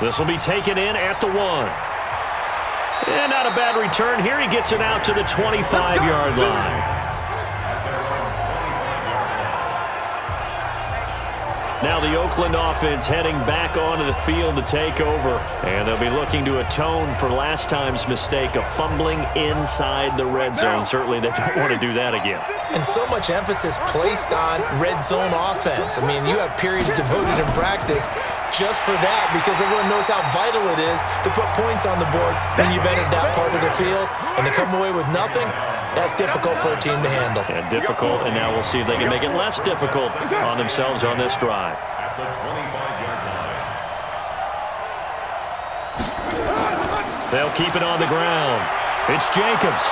This will be taken in at the 1. And not a bad return here. He gets it out to the 25-yard line. Now the Oakland offense heading back onto the field to take over. And they'll be looking to atone for last time's mistake of fumbling inside the red zone. Certainly they don't want to do that again. And so much emphasis placed on red zone offense. I mean, you have periods devoted in practice just for that because everyone knows how vital it is to put points on the board when you've entered that part of the field. And to come away with nothing, that's difficult for a team to handle. Yeah, difficult, and now we'll see if they can make it less difficult on themselves on this drive. At the 25-yard line. They'll keep it on the ground. It's Jacobs.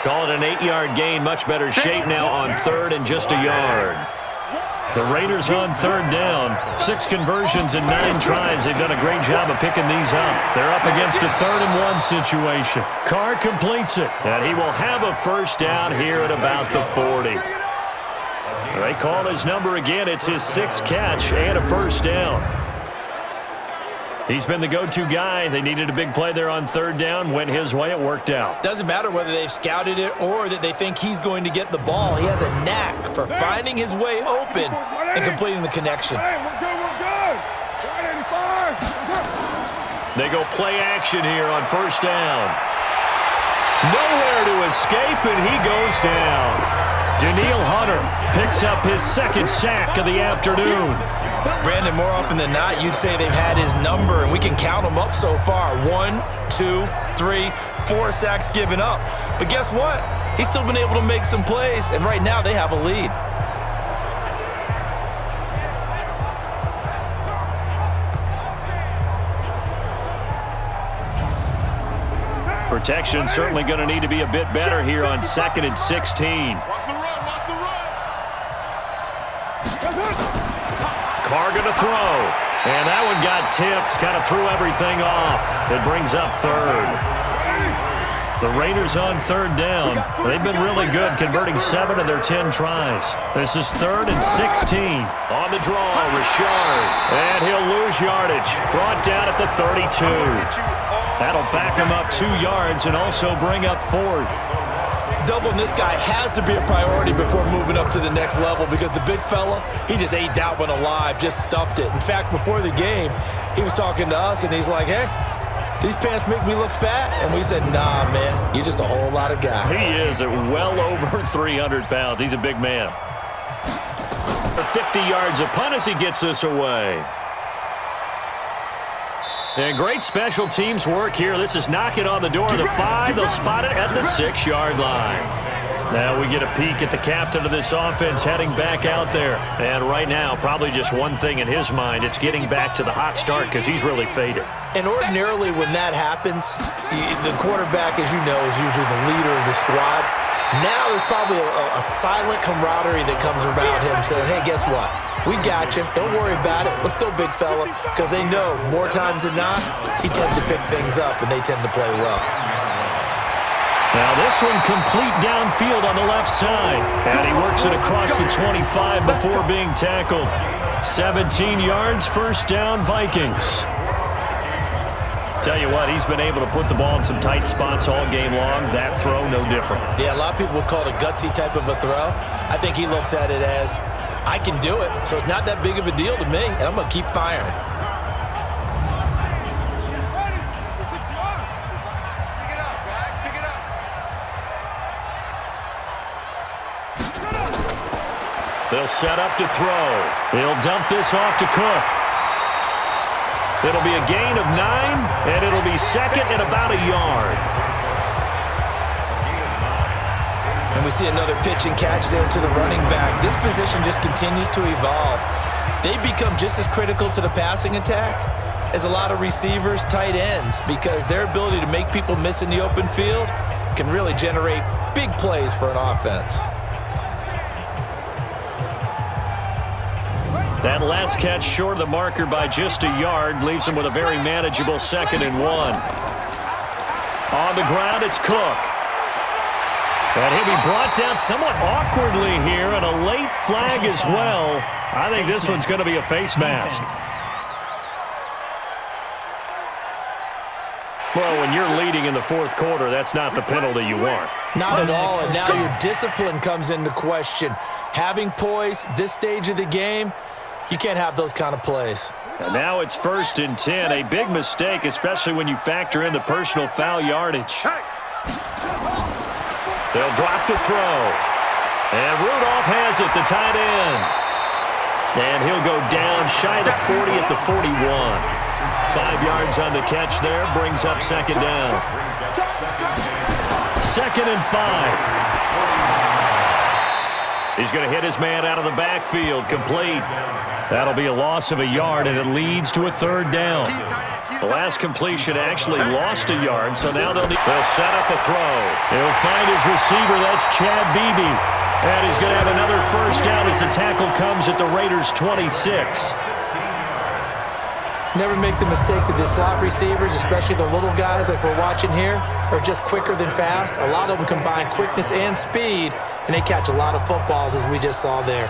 Call it an 8-yard gain. Much better shape now on 3rd and just a yard. The Raiders on 3rd down. 6 conversions and 9 tries. They've done a great job of picking these up. They're up against a 3rd and 1 situation. Carr completes it, and he will have a first down here at about the 40. They call his number again. It's his 6th catch and a first down. He's been the go-to guy. They needed a big play there on 3rd down. Went his way. It worked out. Doesn't matter whether they've scouted it or that they think he's going to get the ball. He has a knack for finding his way open and completing the connection. Hey, we're good. 185. They go play action here on 1st down. Nowhere to escape, and he goes down. Daniil Hunter picks up his 2nd sack of the afternoon. Brandon, more often than not, you'd say they've had his number, and we can count them up so far. 1, 2, 3, 4 sacks given up. But guess what? He's still been able to make some plays, and right now they have a lead. Protection certainly going to need to be a bit better here on 2nd and 16. Carr going to throw. And that one got tipped. Kind of threw everything off. It brings up 3rd. The Raiders on 3rd down. They've been really good, converting 7 of their 10 tries. This is 3rd and 16. On the draw, Richard. And he'll lose yardage. Brought down at the 32. That'll back him up 2 yards and also bring up 4th. Doubling this guy has to be a priority before moving up to the next level because the big fella, he just ate that one alive, just stuffed it. In fact, before the game, he was talking to us, and he's like, hey, these pants make me look fat. And we said, nah, man, you're just a whole lot of guy. He is at well over 300 pounds. He's a big man. For 50 yards, a punt as he gets this away. And great special teams work here. This is knocking on the door of the 5. They'll spot it at the 6-yard line. Now we get a peek at the captain of this offense heading back out there. And right now, probably just one thing in his mind. It's getting back to the hot start because he's really faded. And ordinarily when that happens, the quarterback, as you know, is usually the leader of the squad. Now there's probably a silent camaraderie that comes around him saying, hey, guess what? We got you. Don't worry about it. Let's go, big fella. Because they know more times than not, he tends to pick things up, and they tend to play well. Now this one complete downfield on the left side. And he works it across the 25 before being tackled. 17 yards, first down, Vikings. Tell you what, he's been able to put the ball in some tight spots all game long. That throw, no different. Yeah, a lot of people would call it a gutsy type of a throw. I think he looks at it as, I can do it, so it's not that big of a deal to me, and I'm going to keep firing. They'll set up to throw. They'll dump this off to Cook. It'll be a gain of 9, and it'll be 2nd and about a yard. And we see another pitch and catch there to the running back. This position just continues to evolve. They become just as critical to the passing attack as a lot of receivers, tight ends, because their ability to make people miss in the open field can really generate big plays for an offense. That last catch short of the marker by just a yard leaves him with a very manageable 2nd and 1. On the ground, it's Cook. And he'll be brought down somewhat awkwardly here, and a late flag as well. I think this one's going to be a face mask. Well, when you're leading in the fourth quarter, that's not the penalty you want. Not at all, and now your discipline comes into question. Having poise this stage of the game, you can't have those kind of plays. And now it's 1st and 10, a big mistake, especially when you factor in the personal foul yardage. They'll drop to throw. And Rudolph has it, the tight end. And he'll go down shy of the 40 at the 41. 5 yards on the catch there, brings up 2nd down. 2nd and 5. He's going to hit his man out of the backfield, complete. That'll be a loss of a yard, and it leads to a 3rd down. The last completion actually lost a yard, so now they'll set up a throw. He'll find his receiver, that's Chad Beebe. And he's going to have another 1st down as the tackle comes at the Raiders' 26. Never make the mistake that the slot receivers, especially the little guys like we're watching here, are just quicker than fast. A lot of them combine quickness and speed, and they catch a lot of footballs, as we just saw there.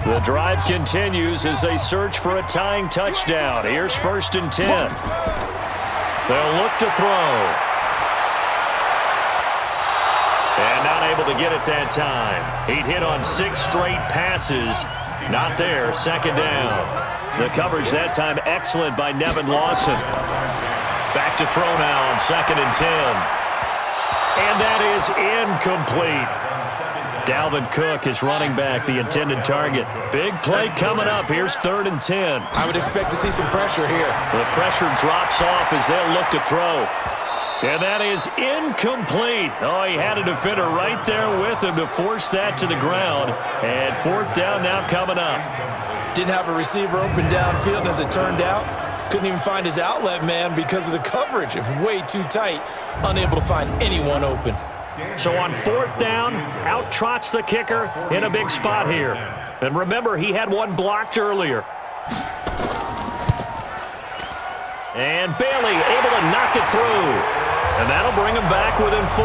The drive continues as they search for a tying touchdown. Here's 1st and 10. They'll look to throw. And not able to get it that time. He'd hit on 6 straight passes. Not there, 2nd down. The coverage that time excellent by Nevin Lawson. Back to throw now on 2nd and 10. And that is incomplete. Dalvin Cook is running back, the intended target. Big play coming up. Here's 3rd and 10. I would expect to see some pressure here. The pressure drops off as they'll look to throw. And that is incomplete. Oh, he had a defender right there with him to force that to the ground. And 4th down now coming up. Didn't have a receiver open downfield, as it turned out. Couldn't even find his outlet man because of the coverage. It was way too tight. Unable to find anyone open. So on 4th down, out trots the kicker in a big spot here. And remember, he had one blocked earlier. And Bailey able to knock it through. And that'll bring him back within 4.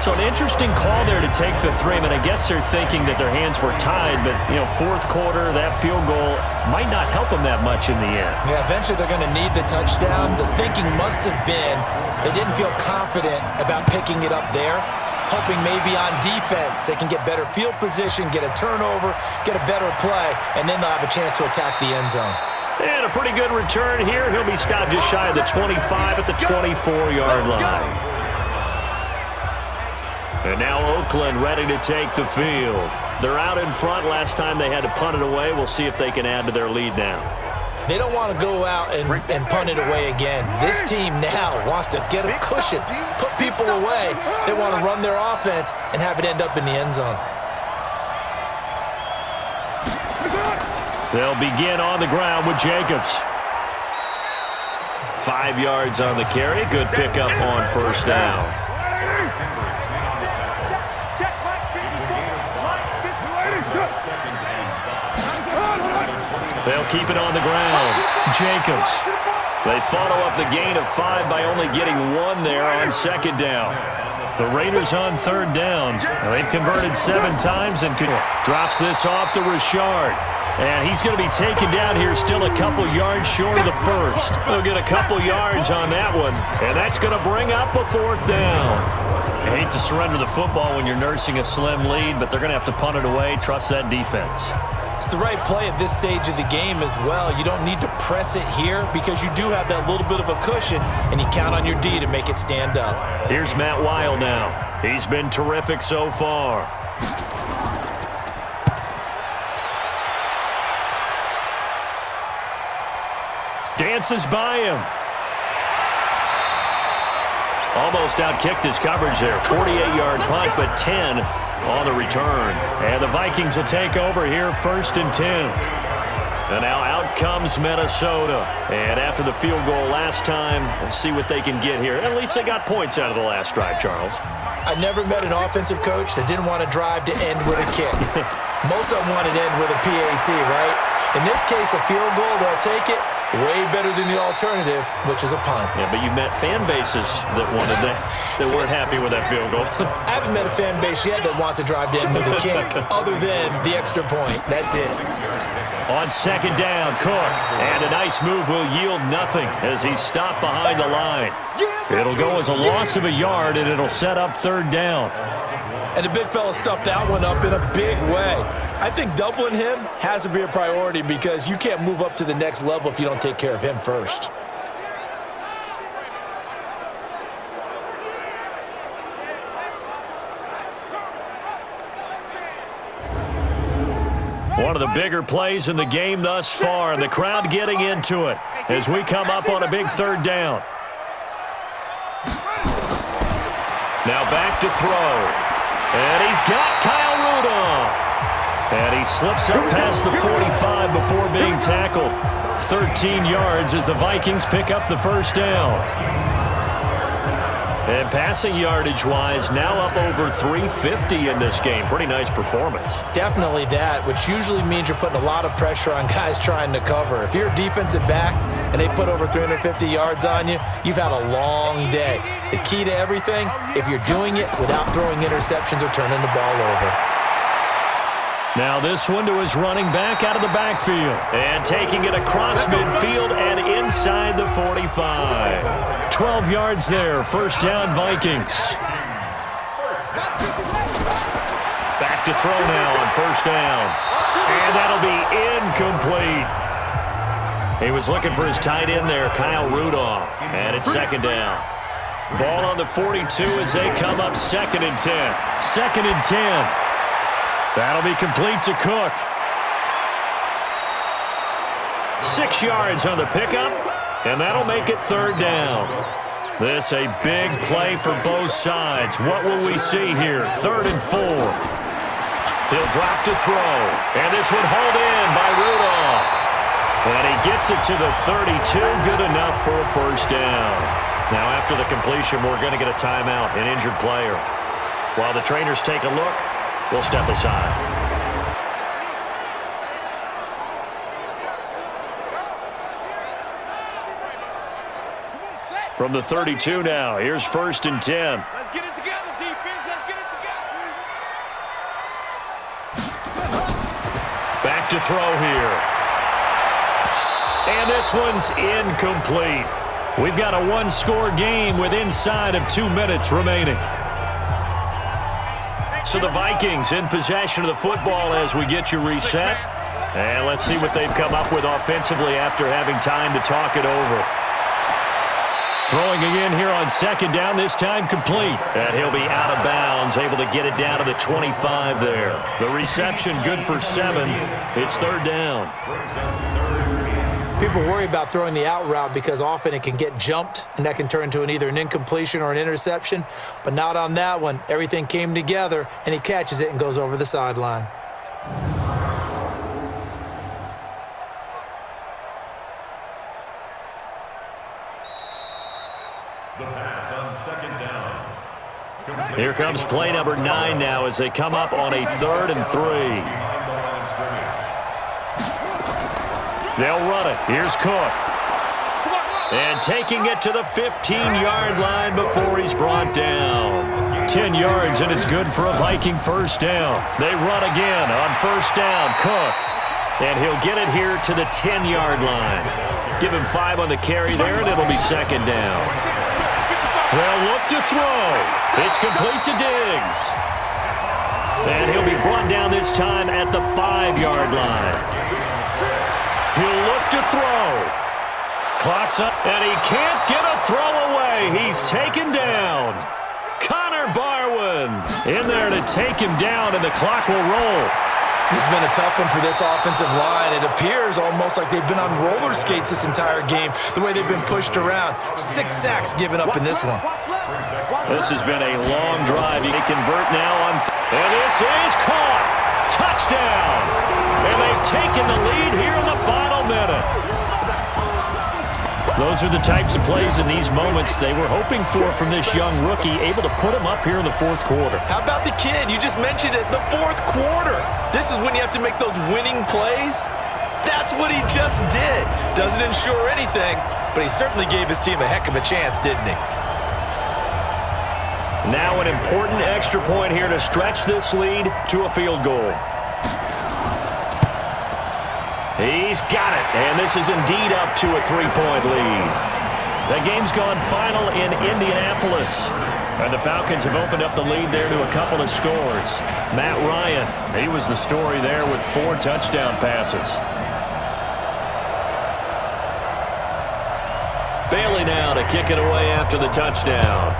So an interesting call there to take the 3. I mean, I guess they're thinking that their hands were tied, but, you know, 4th quarter, that field goal might not help them that much in the end. Yeah, eventually they're going to need the touchdown. The thinking must have been they didn't feel confident about picking it up there, hoping maybe on defense they can get better field position, get a turnover, get a better play, and then they'll have a chance to attack the end zone. And a pretty good return here. He'll be stopped just shy of the 25 at the 24-yard line. And now Oakland ready to take the field. They're out in front. Last time they had to punt it away. We'll see if they can add to their lead now. They don't want to go out and punt it away again. This team now wants to get a cushion, put people away. They want to run their offense and have it end up in the end zone. They'll begin on the ground with Jacobs. 5 yards on the carry. Good pickup on 1st down. They'll keep it on the ground. Jacobs. They follow up the gain of 5 by only getting 1 there on 2nd down. The Raiders on 3rd down. They've converted 7 times and drops this off to Richard. And he's going to be taken down here still a couple yards short of the 1st. They'll get a couple yards on that one. And that's going to bring up a 4th down. I hate to surrender the football when you're nursing a slim lead, but they're going to have to punt it away. Trust that defense. It's the right play at this stage of the game as well. You don't need to press it here because you do have that little bit of a cushion, and you count on your D to make it stand up. Here's Matt Weil now. He's been terrific so far. Dances by him. Almost outkicked his coverage there. 48-yard punt, but 10 on the return. And the Vikings will take over here 1st and 10. And now out comes Minnesota. And after the field goal last time, we'll see what they can get here. At least they got points out of the last drive, Charles. I never met an offensive coach that didn't want to drive to end with a kick. Most of them wanted to end with a PAT, right? In this case, a field goal, they'll take it. Way better than the alternative, which is a punt. Yeah, but you met fan bases that wanted that weren't happy with that field goal. I haven't met a fan base yet that wants to drive down with a kick other than the extra point. That's it. On second down, Cook. And a nice move will yield nothing as he's stopped behind the line. It'll go as a loss of a yard, and it'll set up third down. And the big fella stuffed that one up in a big way. I think doubling him has to be a priority because you can't move up to the next level if you don't take care of him first. One of the bigger plays in the game thus far, and the crowd getting into it as we come up on a big third down. Now back to throw. And he's got Kyle Rudolph. And he slips up past the 45 before being tackled. 13 yards as the Vikings pick up the first down. And passing yardage-wise, now up over 350 in this game. Pretty nice performance. Definitely that, which usually means you're putting a lot of pressure on guys trying to cover. If you're a defensive back and they put over 350 yards on you, you've had a long day. The key to everything, if you're doing it without throwing interceptions or turning the ball over. Now this one to his running back out of the backfield. And taking it across midfield and inside the 45. 12 yards there, first down Vikings. Back to throw now on first down. And that'll be incomplete. He was looking for his tight end there, Kyle Rudolph. And it's second down. Ball on the 42 as they come up second and 10. Second and 10. That'll be complete to Cook. 6 yards on the pickup, and that'll make it third down. This a big play for both sides. What will we see here? 3rd and 4. He'll drop to throw, and this one hauled in by Rudolph. And he gets it to the 32, good enough for a first down. Now after the completion, we're going to get a timeout, an injured player. While the trainers take a look, we'll step aside. From the 32 now, here's 1st and 10. Let's get it together, defense. Let's get it together. Back to throw here. And this one's incomplete. We've got a one-score game with inside of 2 minutes remaining. So the Vikings in possession of the football as we get you reset. And let's see what they've come up with offensively after having time to talk it over. Throwing again here on second down, this time complete. And he'll be out of bounds, able to get it down to the 25 there. The reception good for 7. It's third down. People worry about throwing the out route because often it can get jumped, and that can turn into either an incompletion or an interception. But not on that one. Everything came together, and he catches it and goes over the sideline. The pass on second down. Here comes play number 9 now as they come up on a 3rd and 3. They'll run it. Here's Cook. And taking it to the 15-yard line before he's brought down. 10 yards, and it's good for a Viking first down. They run again on first down. Cook. And he'll get it here to the 10-yard line. Give him 5 on the carry there, and it'll be second down. They'll look to throw. It's complete to Diggs. And he'll be brought down this time at the 5-yard line. He'll look to throw. Clock's up, and he can't get a throw away. He's taken down. Connor Barwin in there to take him down, and the clock will roll. This has been a tough one for this offensive line. It appears almost like they've been on roller skates this entire game, the way they've been pushed around. 6 sacks given up in this one. This has been a long drive. They convert now on and this is caught. Touchdown. And they've taken the lead here in the final minute. Those are the types of plays in these moments they were hoping for from this young rookie, able to put him up here in the 4th quarter. How about the kid? You just mentioned it, the 4th quarter. This is when you have to make those winning plays. That's what he just did. Doesn't ensure anything, but he certainly gave his team a heck of a chance, didn't he? Now an important extra point here to stretch this lead to a field goal. He's got it, and this is indeed up to a 3-point lead. The game's gone final in Indianapolis, and the Falcons have opened up the lead there to a couple of scores. Matt Ryan, he was the story there with 4 touchdown passes. Bailey now to kick it away after the touchdown.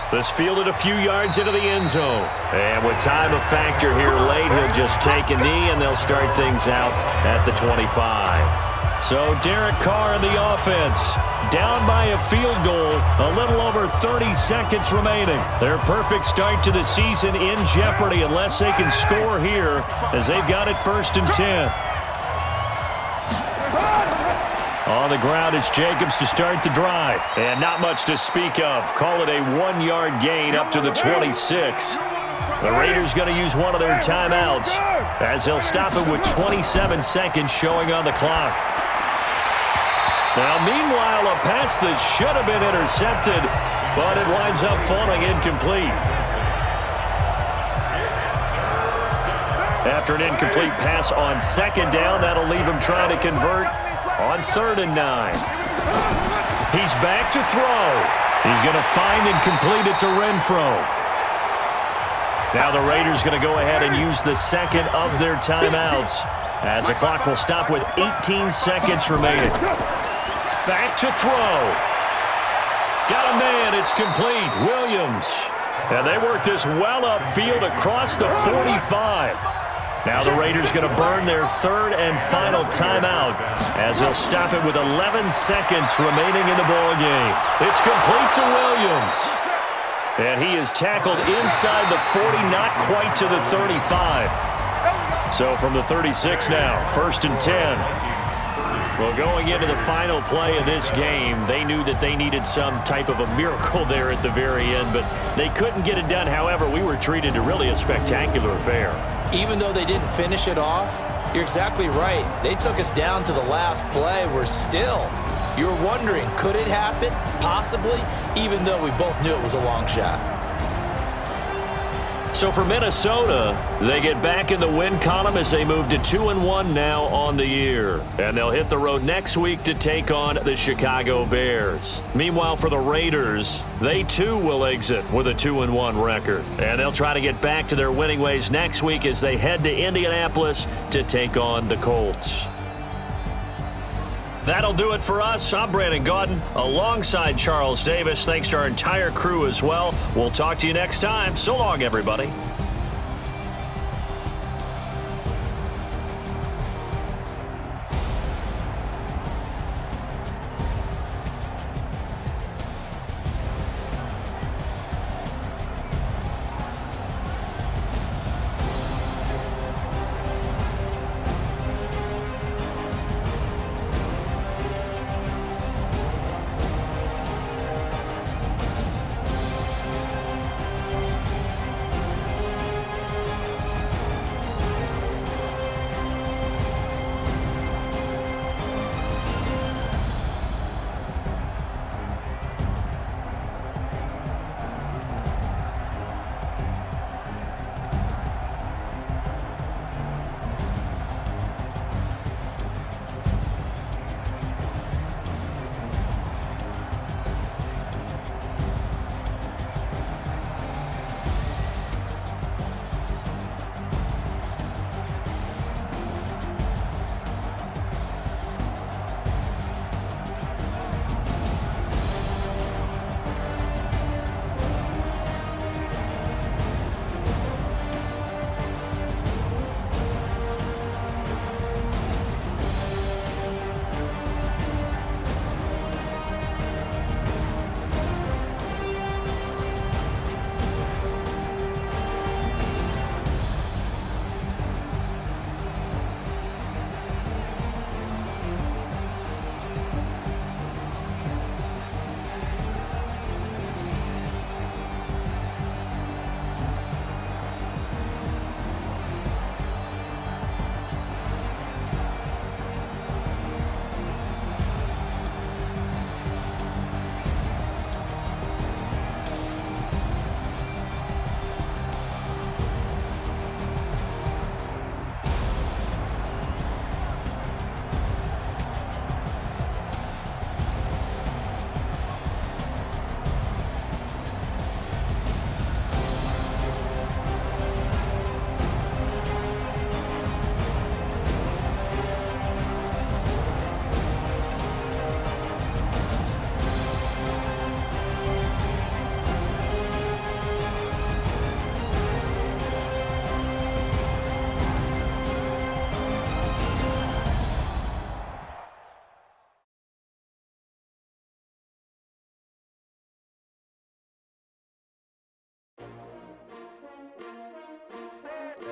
This fielded a few yards into the end zone. And with time a factor here late, he'll just take a knee, and they'll start things out at the 25. So Derek Carr in the offense, down by a field goal, a little over 30 seconds remaining. Their perfect start to the season in jeopardy unless they can score here, as they've got it 1st and 10. On the ground, it's Jacobs to start the drive. And not much to speak of. Call it a 1-yard gain up to the 26. The Raiders going to use one of their timeouts as they'll stop it with 27 seconds showing on the clock. Now, meanwhile, a pass that should have been intercepted, but it winds up falling incomplete. After an incomplete pass on 2nd down, that'll leave him trying to convert on 3rd and 9. He's back to throw. He's going to find and complete it to Renfro. Now the Raiders going to go ahead and use the 2nd of their timeouts as the clock will stop with 18 seconds remaining. Back to throw. Got a man. It's complete. Williams. And they work this well upfield across the 45. Now the Raiders going to burn their 3rd and final timeout as they'll stop it with 11 seconds remaining in the ballgame. It's complete to Williams. And he is tackled inside the 40, not quite to the 35. So from the 36 now, 1st and 10. Well, going into the final play of this game, they knew that they needed some type of a miracle there at the very end, but they couldn't get it done. However, we were treated to really a spectacular affair. Even though they didn't finish it off, you're exactly right. They took us down to the last play. You're wondering, could it happen? Possibly, even though we both knew it was a long shot. So for Minnesota, they get back in the win column as they move to 2-1 now on the year. And they'll hit the road next week to take on the Chicago Bears. Meanwhile, for the Raiders, they too will exit with a 2-1 record. And they'll try to get back to their winning ways next week as they head to Indianapolis to take on the Colts. That'll do it for us. I'm Brandon Gaudin alongside Charles Davis. Thanks to our entire crew as well. We'll talk to you next time. So long, everybody.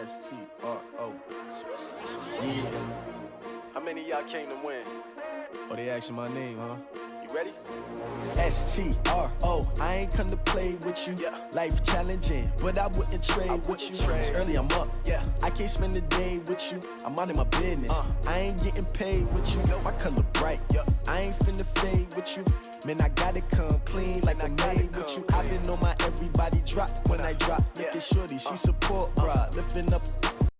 S-T-R-O. Yeah. How many of y'all came to win? Oh, they asking my name, huh? You ready? S-T-R-O. I ain't come to play with you. Life challenging, but I wouldn't trade with you. It's early, I'm up. I can't spend the day with you. I'm out in my business. I ain't getting paid with you. My color bright. I ain't finna fade with you. Man, I gotta come clean like I made with you. I been on my everybody drop when I drop. Look at shorty, she support, bruh. Lifting up